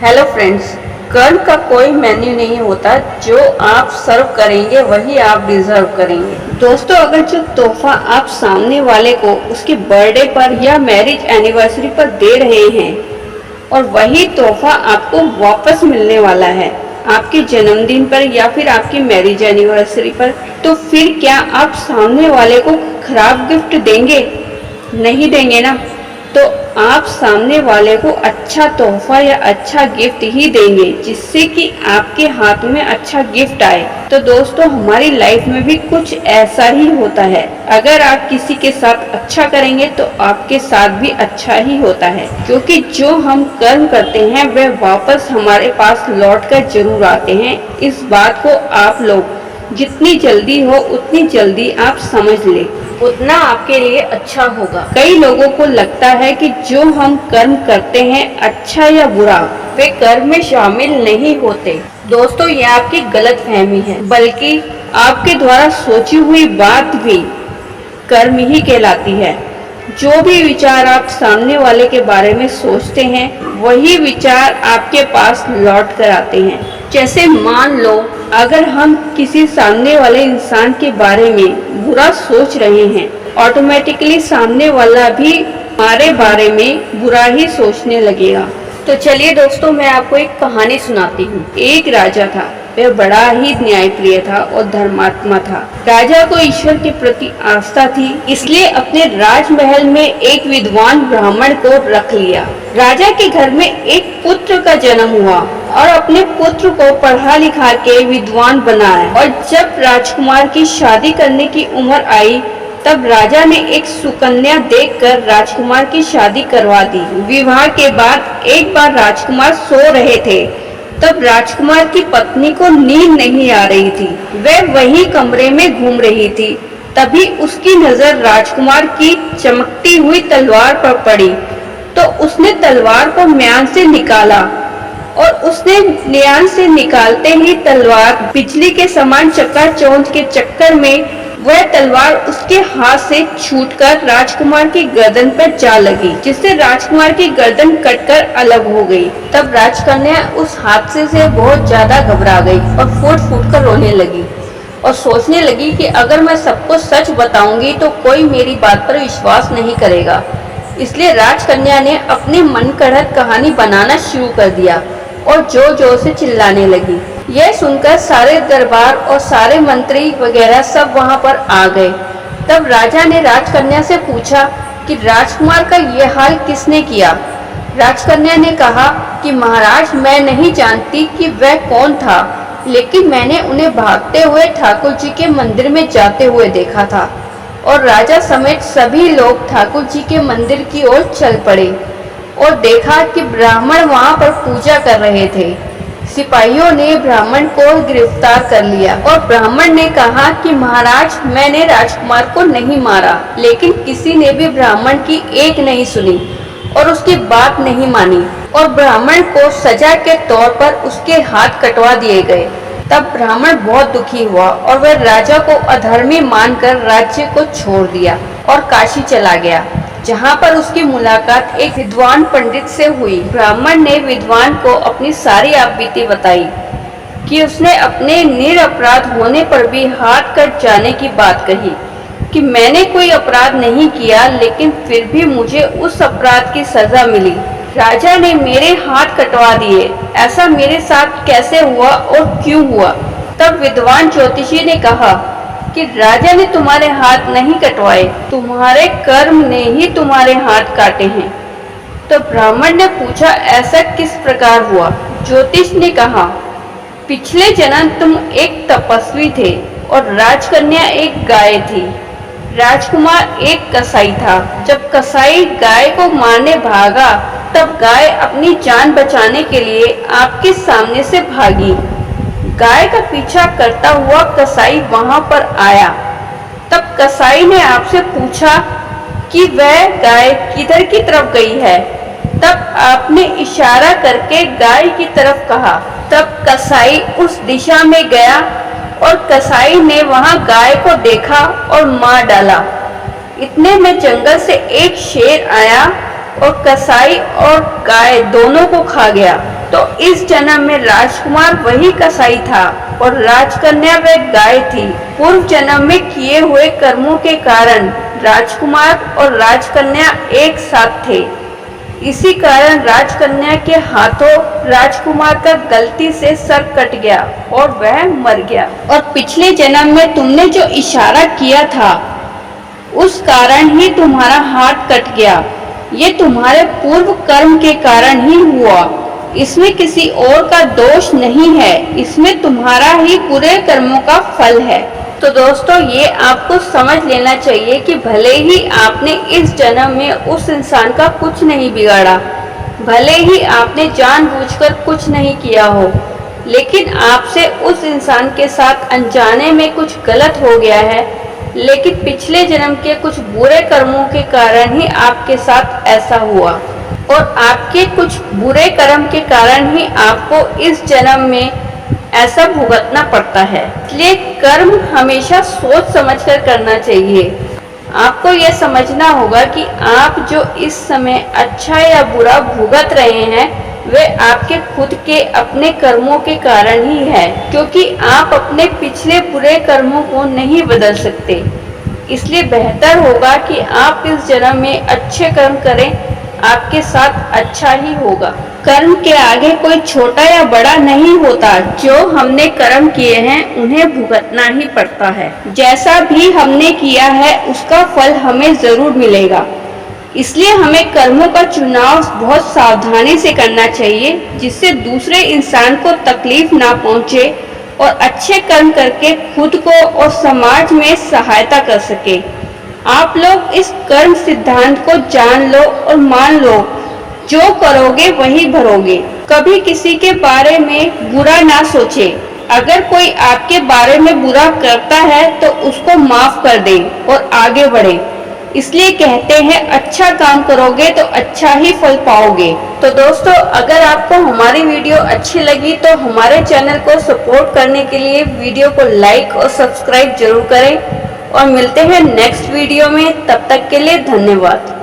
Hello friends, कर्म का कोई मेन्यू नहीं होता। जो आप सर्व करेंगे वही आप डिजर्व करेंगे। दोस्तों, अगर जो तोहफा आप सामने वाले को उसके बर्थडे पर या मैरिज एनिवर्सरी पर दे रहे हैं और वही तोहफा आपको वापस मिलने वाला है आपके जन्मदिन पर या फिर आपकी मैरिज एनिवर्सरी पर, तो फिर क्या आप सामने वाले को खराब गिफ्ट देंगे? नहीं देंगे ना। तो आप सामने वाले को अच्छा तोहफा या अच्छा गिफ्ट ही देंगे जिससे कि आपके हाथ में अच्छा गिफ्ट आए। तो दोस्तों, हमारी लाइफ में भी कुछ ऐसा ही होता है। अगर आप किसी के साथ अच्छा करेंगे तो आपके साथ भी अच्छा ही होता है, क्योंकि जो हम कर्म करते हैं वह वापस हमारे पास लौट कर जरूर आते हैं। इस बात को आप लोग जितनी जल्दी हो उतनी जल्दी आप समझ ले, उतना आपके लिए अच्छा होगा। कई लोगों को लगता है कि जो हम कर्म करते हैं अच्छा या बुरा, वे कर्म में शामिल नहीं होते। दोस्तों, ये आपकी गलतफहमी है, बल्कि आपके द्वारा सोची हुई बात भी कर्म ही कहलाती है। जो भी विचार आप सामने वाले के बारे में सोचते हैं वही विचार आपके पास लौट कर आते हैं। जैसे मान लो, अगर हम किसी सामने वाले इंसान के बारे में बुरा सोच रहे हैं, ऑटोमेटिकली सामने वाला भी हमारे बारे में बुरा ही सोचने लगेगा। तो चलिए दोस्तों, मैं आपको एक कहानी सुनाती हूँ। एक राजा था, वह बड़ा ही न्यायप्रिय था और धर्मात्मा था। राजा को ईश्वर के प्रति आस्था थी, इसलिए अपने राजमहल में एक विद्वान ब्राह्मण को रख लिया। राजा के घर में एक पुत्र का जन्म हुआ और अपने पुत्र को पढ़ा लिखा के विद्वान बनाया। और जब राजकुमार की शादी करने की उम्र आई, तब राजा ने एक सुकन्या देखकर राजकुमार की शादी करवा दी। विवाह के बाद एक बार राजकुमार सो रहे थे, तब राजकुमार की पत्नी को नींद नहीं आ रही थी। वह वही कमरे में घूम रही थी। तभी उसकी नजर राजकुमार की चमकती हुई तलवार पर पड़ी, तो उसने तलवार को म्यान से निकाला और उसने म्यान से निकालते ही तलवार बिजली के समान चकाचौंध के चक्कर में वह तलवार उसके हाथ से छूटकर राजकुमार की गर्दन पर जा लगी, जिससे राजकुमार की गर्दन कटकर अलग हो गई। तब राजकन्या उस हादसे से बहुत ज्यादा घबरा गई और फूट फूट कर रोने लगी और सोचने लगी कि अगर मैं सबको सच बताऊंगी तो कोई मेरी बात पर विश्वास नहीं करेगा। इसलिए राजकन्या ने अपनी मनगढ़ंत कहानी बनाना शुरू कर दिया और जोर जोर से चिल्लाने लगी। यह सुनकर सारे दरबार और सारे मंत्री वगैरह सब वहां पर आ गए। तब राजा ने राजकन्या से पूछा कि राजकुमार का यह हाल किसने किया। राजकन्या ने कहा कि महाराज, मैं नहीं जानती कि वह कौन था, लेकिन मैंने उन्हें भागते हुए ठाकुर जी के मंदिर में जाते हुए देखा था। और राजा समेत सभी लोग ठाकुर जी के मंदिर की ओर चल पड़े और देखा कि ब्राह्मण वहां पर पूजा कर रहे थे। सिपाहियों ने ब्राह्मण को गिरफ्तार कर लिया और ब्राह्मण ने कहा कि महाराज, मैंने राजकुमार को नहीं मारा, लेकिन किसी ने भी ब्राह्मण की एक नहीं सुनी और उसकी बात नहीं मानी और ब्राह्मण को सजा के तौर पर उसके हाथ कटवा दिए गए। तब ब्राह्मण बहुत दुखी हुआ और वह राजा को अधर्मी मानकर राज्य को छोड़ दिया और काशी चला गया, जहाँ पर उसकी मुलाकात एक विद्वान पंडित से हुई। ब्राह्मण ने विद्वान को अपनी सारी आपबीती बताई कि उसने अपने निरपराध होने पर भी हाथ कट जाने की बात कही कि मैंने कोई अपराध नहीं किया, लेकिन फिर भी मुझे उस अपराध की सजा मिली। राजा ने मेरे हाथ कटवा दिए, ऐसा मेरे साथ कैसे हुआ और क्यों हुआ? तब विद्वान ज्योतिषी ने कहा कि राजा ने तुम्हारे हाथ नहीं कटवाए, तुम्हारे कर्म ने ही तुम्हारे हाथ काटे हैं। तो ब्राह्मण ने पूछा, ऐसा किस प्रकार हुआ? ज्योतिष ने कहा, पिछले जन्म तुम एक तपस्वी थे और राजकन्या एक गाय थी। राजकुमार एक कसाई था। जब कसाई गाय को मारने भागा, तब गाय अपनी जान बचाने के लिए आपके सामने से भागी। गाय का पीछा करता हुआ कसाई वहां पर आया। तब कसाई ने आपसे पूछा कि वह गाय किधर की तरफ गई है। तब आपने इशारा करके गाय की तरफ कहा। तब कसाई उस दिशा में गया और कसाई ने वहां गाय को देखा और मार डाला। इतने में जंगल से एक शेर आया और कसाई और गाय दोनों को खा गया। तो इस जन्म में राजकुमार वही कसाई था और राजकन्या वह गाय थी। पूर्व जन्म में किए हुए कर्मों के कारण राजकुमार और राजकन्या एक साथ थे। इसी कारण राजकन्या के हाथों राजकुमार का गलती से सर कट गया और वह मर गया। और पिछले जन्म में तुमने जो इशारा किया था उस कारण ही तुम्हारा हाथ कट गया। ये तुम्हारे पूर्व कर्म के कारण ही हुआ। इसमें किसी और का दोष नहीं है, इसमें तुम्हारा ही बुरे कर्मों का फल है। तो दोस्तों ये आपको समझ लेना चाहिए कि भले ही आपने इस जन्म में उस इंसान का कुछ नहीं बिगाड़ा, भले ही आपने जानबूझकर कुछ नहीं किया हो, लेकिन आपसे उस इंसान के साथ अनजाने में कुछ गलत हो गया है। लेकिन पिछले जन्म के कुछ बुरे कर्मों के कारण ही आपके साथ ऐसा हुआ और आपके कुछ बुरे कर्म के कारण ही आपको इस जन्म में ऐसा भुगतना पड़ता है। इसलिए कर्म हमेशा सोच समझकर करना चाहिए। आपको यह समझना होगा कि आप जो इस समय अच्छा या बुरा भुगत रहे हैं वे आपके खुद के अपने कर्मों के कारण ही है, क्योंकि आप अपने पिछले बुरे कर्मों को नहीं बदल सकते। इसलिए बेहतर होगा कि आप इस जन्म में अच्छे कर्म करें, आपके साथ अच्छा ही होगा। कर्म के आगे कोई छोटा या बड़ा नहीं होता, जो हमने कर्म किए हैं उन्हें भुगतना ही पड़ता है। जैसा भी हमने किया है उसका फल हमें जरूर मिलेगा। इसलिए हमें कर्मों का चुनाव बहुत सावधानी से करना चाहिए, जिससे दूसरे इंसान को तकलीफ ना पहुंचे और अच्छे कर्म करके खुद को और समाज में सहायता कर सके। आप लोग इस कर्म सिद्धांत को जान लो और मान लो, जो करोगे वही भरोगे। कभी किसी के बारे में बुरा ना सोचे। अगर कोई आपके बारे में बुरा करता है तो उसको माफ कर दें और आगे बढ़े। इसलिए कहते हैं अच्छा काम करोगे तो अच्छा ही फल पाओगे। तो दोस्तों अगर आपको हमारी वीडियो अच्छी लगी तो हमारे चैनल को सपोर्ट करने के लिए वीडियो को लाइक और सब्सक्राइब जरूर करें और मिलते हैं नेक्स्ट वीडियो में। तब तक के लिए धन्यवाद।